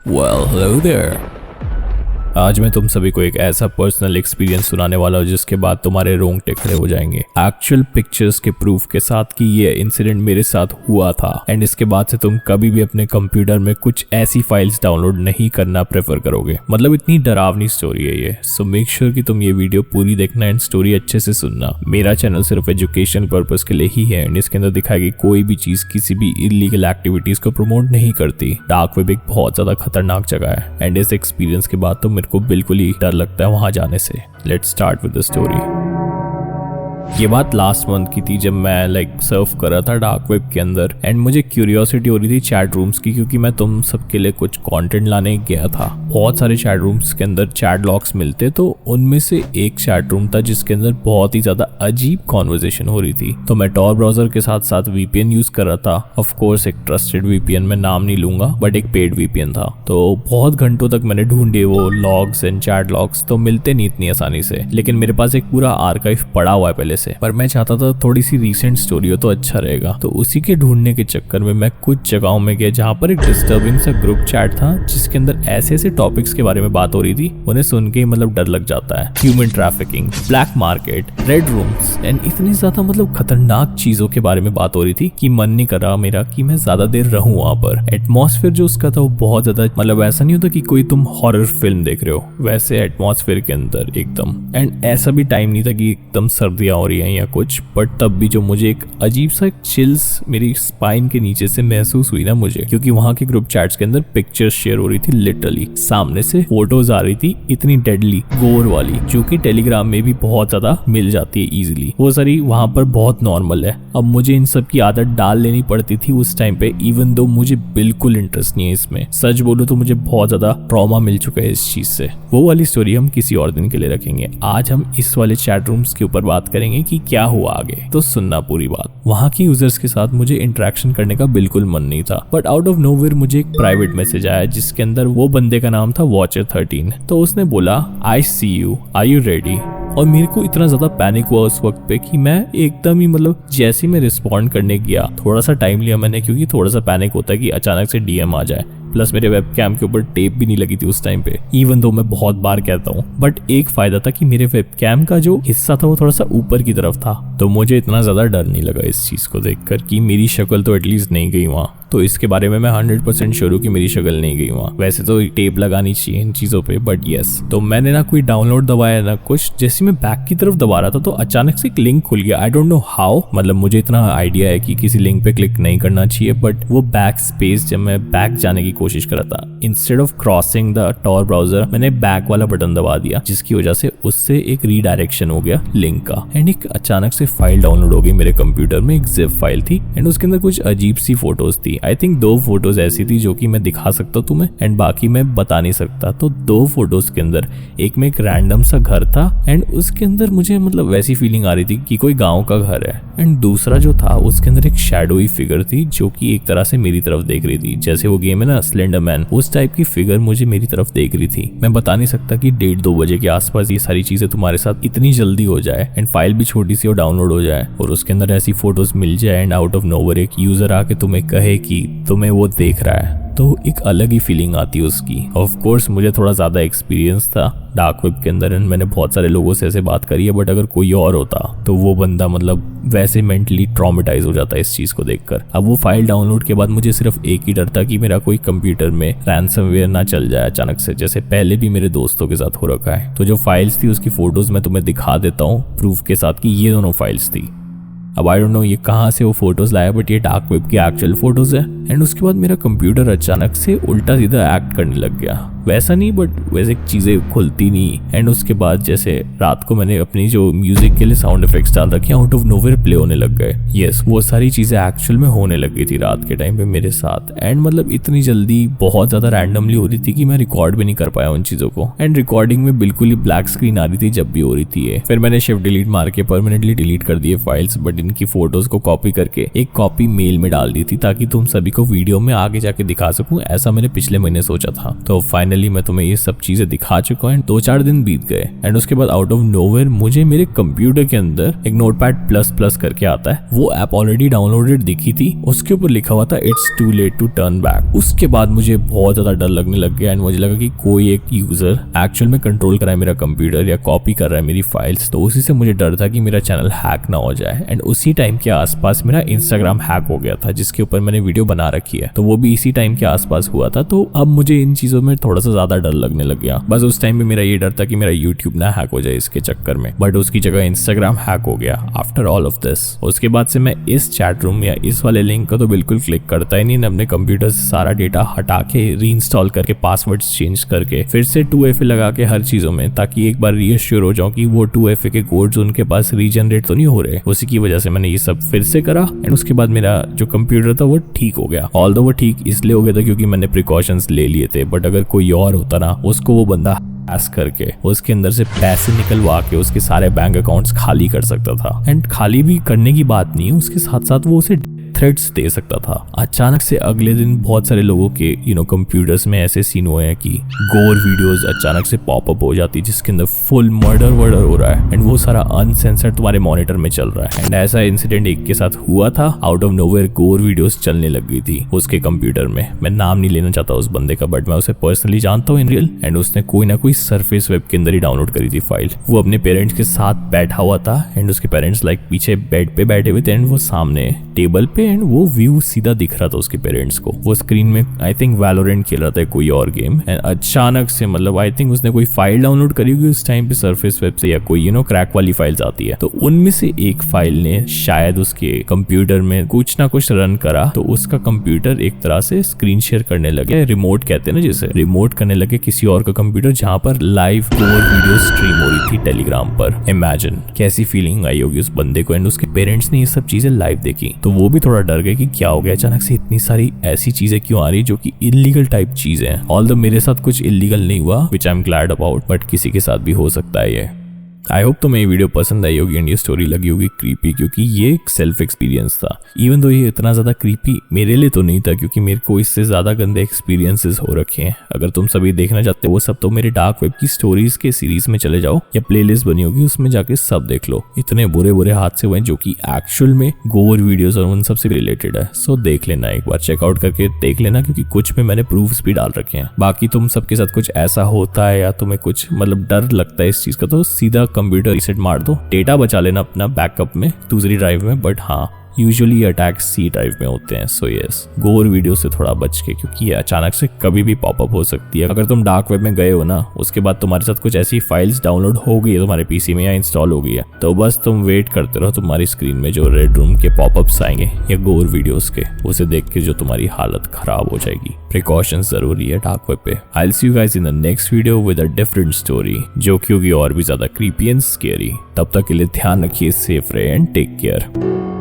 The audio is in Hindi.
Well, hello there. आज मैं तुम सभी को एक ऐसा पर्सनल एक्सपीरियंस सुनाने वाला हूँ जिसके बाद तुम्हारे रोंगटे खड़े हो जाएंगे एक्चुअल पिक्चर्स के प्रूफ के साथ कि ये इंसिडेंट मेरे साथ हुआ था। एंड इसके बाद से तुम कभी भी अपने कंप्यूटर में कुछ ऐसी फाइल्स डाउनलोड नहीं करना प्रेफर करोगे। मतलब इतनी डरावनी स्टोरी है ये। सो मेक श्योर कि तुम ये वीडियो पूरी देखना एंड स्टोरी अच्छे से सुनना। मेरा चैनल सिर्फ एजुकेशन पर्पस के लिए ही है एंड इसके अंदर दिखाई गई कोई भी चीज किसी भी इलीगल एक्टिविटीज को प्रमोट नहीं करती। डार्क वेब एक बहुत ज्यादा खतरनाक जगह है एंड इस एक्सपीरियंस के बाद तो मेरे को बिल्कुल ही डर लगता है वहां जाने से। Let's start with the story. ये बात लास्ट मंथ की थी जब मैं सर्फ कर रहा था डार्क वेब के अंदर एंड मुझे क्यूरियोसिटी हो रही थी चैट रूम्स की, क्योंकि मैं तुम सबके लिए कुछ कंटेंट लाने गया था। बहुत सारे चैट रूम्स के अंदर चैट लॉग्स मिलते, तो उनमें से एक चैट रूम था जिसके अंदर बहुत ही ज्यादा अजीब कॉन्वर्सेशन हो रही थी। तो मैं टॉर ब्राउजर के साथ साथ वीपीएन यूज कर रहा था। ऑफ कोर्स एक ट्रस्टेड वीपीएन, मैं नाम नहीं लूंगा, बट एक पेड वीपीएन था। तो बहुत घंटों तक मैंने ढूंढे वो लॉग्स एंड चैट लॉग्स, तो मिलते नहीं इतनी आसानी से। लेकिन मेरे पास एक पूरा आर्काइव पड़ा हुआ है पहले से, पर मैं चाहता था थोड़ी सी रीसेंट स्टोरी हो तो अच्छा रहेगा। तो उसी के ढूंढने के चक्कर में मैं कुछ जगहों में गया जहाँ पर एक डिस्टर्बिंग सा ग्रुप चैट था जिसके अंदर ऐसे ऐसे टॉपिक्स के बारे में बात हो रही थी, उन्हें सुन के ही डर लग जाता है। Human trafficking, black market, red rooms and इतनी ज्यादा खतरनाक चीजों के बारे में बात हो रही थी कि मन नहीं कर रहा मेरा कि मैं ज्यादा देर रहूं वहां पर। एटमॉस्फेयर जो उसका था वो बहुत ज्यादा ऐसा नहीं होता कि कोई तुम हॉरर फिल्म देख रहे हो, वैसे एटमॉस्फेयर के अंदर एकदम। एंड ऐसा भी टाइम नहीं था कि एकदम सर्दियां हो रही हैं या कुछ, बट तब भी जो मुझे एक अजीब सा चिल्स मेरी स्पाइन के नीचे से महसूस हुई ना मुझे, क्योंकि वहां के ग्रुप चैट्स के अंदर पिक्चर्स शेयर हो रही थी। लिटरली सामने से फोटोज आ रही थी इतनी डेडली गोर वाली, जो कि टेलीग्राम में भी बहुत ज्यादा मिल जाती है इजीली। वो सारी वहां पर बहुत नॉर्मल है। अब मुझे इन सब की आदत डाल लेनी पड़ती थी उस टाइम पे, इवन दो मुझे बिल्कुल इंटरेस्ट नहीं है इसमें। सच बोलूं तो मुझे बहुत ज्यादा ट्रॉमा मिल चुका है इस चीज से। वो वाली स्टोरी हम किसी और दिन के लिए रखेंगे। आज हम इस वाले चैट रूम्स के ऊपर बात करेंगे कि क्या हुआ आगे। तो सुनना पूरी बात। वहां की यूजर्स के साथ मुझे इंटरेक्शन करने का बिल्कुल मन नहीं था, बट आउट ऑफ नोवेयर मुझे एक प्राइवेट मैसेज आया जिसके अंदर वो बंदे का नाम था वॉचर 13। तो उसने बोला, आई सी यू, आर यू रेडी? और मेरे को इतना ज्यादा पैनिक हुआ उस वक्त पे कि मैं एकदम ही जैसे ही मैं रिस्पॉन्ड करने गया, थोड़ा सा टाइम लिया मैंने, क्योंकि थोड़ा सा पैनिक होता है कि अचानक से डीएम आ जाए। प्लस मेरे वेबकैम के ऊपर टेप भी नहीं लगी थी उस टाइम पे, इवन दो मैं बहुत बार कहता हूँ। बट एक फायदा था कि मेरे वेबकैम का जो हिस्सा था वो थोड़ा सा ऊपर की तरफ था, तो मुझे इतना ज्यादा डर नहीं लगा इस चीज को देखकर कि मेरी शक्ल तो एटलीस्ट नहीं गई वहाँ। तो इसके बारे में मैं 100% श्योर हूँ कि मेरी शक्ल नहीं गई वहाँ। वैसे तो टेप लगानी चाहिए इन चीजों पे, बट यस। तो मैंने ना कोई डाउनलोड दबाया ना कुछ। जैसे मैं बैक की तरफ दबा रहा था तो अचानक से एक लिंक खुल गया। आई डोंट नो हाउ, मुझे इतना आइडिया है कि किसी लिंक पे क्लिक नहीं करना चाहिए, बट वो बैक स्पेस जब मैं बैक जाने की कोशिश कर रहा था, instead of crossing the Tor browser, मैंने बैक वाला बटन दबा दिया, जिसकी वजह से उससे एक रीडायरेक्शन हो गया लिंक का। एंड एक अचानक से फाइल डाउनलोड हो गई मेरे कंप्यूटर में। एक जिप फाइल थी एंड उसके अंदर कुछ अजीब सी फोटोज थी। आई थिंक 2 फोटोज ऐसी थी जो कि मैं दिखा सकता तुम्हें एंड बाकी मैं बता नहीं सकता। तो 2 फोटोज के अंदर एक में एक रैंडम सा घर था एंड उसके अंदर मुझे वैसी फीलिंग आ रही थी कि कोई गांव का घर है। एंड दूसरा जो था उसके अंदर एक शैडोई फिगर थी जो कि एक तरह से मेरी तरफ देख रही थी। जैसे वो गेम है ना स्लेंडर मैन, उस टाइप की फिगर मुझे मेरी तरफ देख रही थी। मैं बता नहीं सकता कि 1:30-2 बजे के आसपास ये सारी चीजें तुम्हारे साथ इतनी जल्दी हो जाए एंड फाइल भी छोटी सी और डाउनलोड हो जाए और उसके अंदर ऐसी फोटोज मिल जाए एंड आउट ऑफ नोवेयर एक यूजर आके तुम्हें कहे कि तुम्हें वो देख रहा है, तो एक अलग ही फीलिंग आती है उसकी। ऑफ कोर्स मुझे थोड़ा ज्यादा एक्सपीरियंस था डार्क वेब के अंदर एंड मैंने बहुत सारे लोगों से ऐसे बात करी है, बट अगर कोई और होता तो वो बंदा वैसे मेंटली ट्रॉमेटाइज हो जाता है इस चीज को देखकर। अब वो फाइल डाउनलोड के बाद मुझे सिर्फ एक ही डर था कि मेरा कोई कंप्यूटर में रैंसमवेयर ना चल जाए अचानक से, जैसे पहले भी मेरे दोस्तों के साथ हो रखा है। तो जो फाइल्स थी उसकी फोटोज मैं तुम्हें दिखा देता हूँ प्रूफ के साथ कि ये दोनों फाइल्स थी। अब आई डोंट नो ये कहाँ से वो फोटोज लाया, बट ये डार्क वेब की एक्चुअल फोटोज है। एंड उसके बाद मेरा कंप्यूटर अचानक से उल्टा सीधा एक्ट करने लग गया। वैसा नहीं, बट वैसे चीजें खुलती नहीं। एंड उसके बाद जैसे रात को मैंने अपनी जो म्यूजिक के लिए साउंड इफेक्ट्स डाल रखे आउट ऑफ नोवेयर प्ले होने लग गए। यस, वो सारी चीजें एक्चुअल में होने लग गई थी रात के टाइम पे मेरे साथ। एंड इतनी जल्दी बहुत ज्यादा रैंडमली हो रही थी कि मैं रिकॉर्ड भी नहीं कर पाया उन चीजों को। एंड रिकॉर्डिंग में बिल्कुल ही ब्लैक स्क्रीन आ रही थी जब भी हो रही थी ये। फिर मैंने शिफ्ट डिलीट मार के परमानेंटली डिलीट कर दिए फाइल्स, बट इनकी फोटोज को कॉपी करके एक कॉपी मेल में डाल दी थी ताकि तुम सभी को वीडियो में आगे जाके दिखा सकूं, ऐसा मैंने पिछले महीने सोचा था। तो फाइनली मैं तुम्हें ये सब चीजें दिखा चुका हूं। 2-4 दिन बीत गए एंड उसके बाद आउट ऑफ नोवेयर मुझे मेरे कंप्यूटर के अंदर एक नोटपैड प्लस प्लस करके आता है। वो ऐप ऑलरेडी डाउनलोडेड दिखी थी, उसके ऊपर लिखा हुआ था it's too late to turn back. उसके बाद मुझे बहुत ज्यादा डर लगने लग गया एंड मुझे लगा कि कोई एक यूजर एक्चुअल में कंट्रोल कर रहा है मेरा कंप्यूटर या कॉपी कर रहा है मेरी फाइल्स। तो उसी से मुझे डर था कि मेरा चैनल हैक ना हो जाए। एंड उसी टाइम के आसपास मेरा इंस्टाग्राम हैक हो गया था जिसके ऊपर मैंने वीडियो बना रखी है, तो वो भी इसी टाइम के आसपास हुआ था। तो अब मुझे इन चीजों में थोड़ा सा ज्यादा डर लगने लग गया। बस उस टाइम में मेरा ये डर था कि मेरा यूट्यूब ना हैक हो जाए इसके चक्कर में, बट उसकी जगह इंस्टाग्राम हैक हो गया आफ्टर ऑल ऑफ दिस। उसके बाद से मैं इस चैट रूम या इस वाले लिंक को तो बिल्कुल क्लिक करता ही नहीं। अपने कंप्यूटर से सारा डेटा हटा के रीइंस्टॉल करके पासवर्ड्स चेंज करके फिर से 2FA लगा के हर चीजों में, ताकि एक बार रीअश्योर हो जाऊं कि वो 2FA के कोड्स उनके पास रीजनरेट तो नहीं हो रहे। उसी की वजह से मैंने ये सब फिर से करा एंड उसके बाद मेरा जो कंप्यूटर था वो ठीक हो गया। ऑल्दो वो ठीक इसलिए हो गया था क्योंकि मैंने प्रिकॉशंस ले लिए थे, बट अगर कोई और होता ना, उसको वो बंदा करके उसके अंदर से पैसे निकलवा के उसके सारे बैंक अकाउंट्स खाली कर सकता था। एंड खाली भी करने की बात नहीं, उसके साथ साथ वो उसे थ्रेड्स दे सकता था। अचानक से अगले दिन बहुत सारे लोगों के कंप्यूटर्स में ऐसे सीन हुए हैं कि गोर वीडियोस अचानक से पॉपअप हो जाती है जिसके अंदर फुल मर्डर हो रहा है एंड वो सारा अनसेंसर्ड तुम्हारे मॉनिटर में चल रहा है। एंड ऐसा इंसिडेंट एक के साथ हुआ था। आउट ऑफ नोवेयर गोर वीडियोस चलने लग गई थी उसके कंप्यूटर में। मैं नाम नहीं लेना चाहता उस बंदे का, बट मैं उसे पर्सनली जानता हूँ इन रियल। एंड उसने कोई ना कोई सरफेस वेब के अंदर ही डाउनलोड करी थी फाइल। वो अपने पेरेंट्स के साथ बैठा हुआ था एंड उसके पेरेंट्स पीछे बेड पे बैठे हुए थे एंड वो सामने टेबल पे, एंड वो व्यू सीधा दिख रहा था उसके पेरेंट्स को। वो स्क्रीन में आई थिंक वैलोरेंट खेल रहा था कोई और गेम एंड अचानक से आई थिंक उसने कोई फाइल डाउनलोड करी होगी उस टाइम पे सरफेस वेब से, या कोई क्रैक वाली फाइल्स आती है। तो उनमें से एक फाइल ने शायद उसके कंप्यूटर में कुछ ना कुछ रन करा, तो उसका कंप्यूटर एक तरह से स्क्रीन शेयर करने लगे, रिमोट कहते हैं ना जिसे, रिमोट करने लगे किसी और का कंप्यूटर जहां पर लाइव गोर वीडियो स्ट्रीम हो रही थी टेलीग्राम पर। इमेजिन कैसी फीलिंग आई होगी उस बंदे को। एंड उसके पेरेंट्स ने ये सब चीजें लाइव देखी तो वो भी थोड़ा डर गए कि क्या हो गया, अचानक से इतनी सारी ऐसी चीजें क्यों आ रही जो कि इलीगल टाइप चीजें हैं। ऑल्दो मेरे साथ कुछ इलीगल नहीं हुआ, which I am glad about, but किसी के साथ भी हो सकता है ये। आई होप तुम्हें ये वीडियो पसंद आई होगी एंड ये स्टोरी लगी होगी क्रीपी, क्योंकि ये एक सेल्फ एक्सपीरियंस था। इवन दो ये इतना ज्यादा क्रीपी मेरे लिए तो नहीं था क्योंकि मेरे को इससे ज्यादा गंदे एक्सपीरियंसेस हो रखे हैं। अगर तुम सभी देखना चाहते हो वो सब तो मेरे डार्क वेब की स्टोरीज के सीरीज में चले जाओ या प्लेलिस्ट बनी होगी उसमें जाके सब देख लो। इतने बुरे बुरे हादसे हुए जो कि एक्चुअल में गोर वीडियोस और उन सब से रिलेटेड है। सो देख लेना, एक बार चेकआउट करके देख लेना, क्योंकि कुछ में मैंने प्रूफ्स भी डाल रखे हैं। बाकी तुम सबके साथ कुछ ऐसा होता है या तुम्हें कुछ डर लगता है इस चीज का, तो सीधा कंप्यूटर रीसेट मार दो, डेटा बचा लेना अपना बैकअप में दूसरी ड्राइव में। बट हाँ, यूजुअली अटैक C ड्राइव में होते हैं। सो यस, गोर वीडियो से थोड़ा बच के, क्योंकि ये अचानक से कभी भी पॉपअप हो सकती है। अगर तुम डार्क वेब में गए हो ना, उसके बाद तुम्हारे साथ कुछ ऐसी फाइल्स डाउनलोड हो गई है तुम्हारे पीसी में या इंस्टॉल हो गई है, तो बस तुम वेट करते रहो, तुम्हारी स्क्रीन में जो रेड रूम के पॉपअप्स आएंगे या गोर वीडियोस के, उसे देख के जो तुम्हारी हालत खराब हो जाएगी। प्रिकॉशंस जरूरी है डार्क वेब पे। I will see you guys in the next video with a different story जो कि होगी और भी ज्यादा क्रीपी एंड स्केरी। तब तक के लिए ध्यान रखिए, सेफ रहे एंड टेक केयर।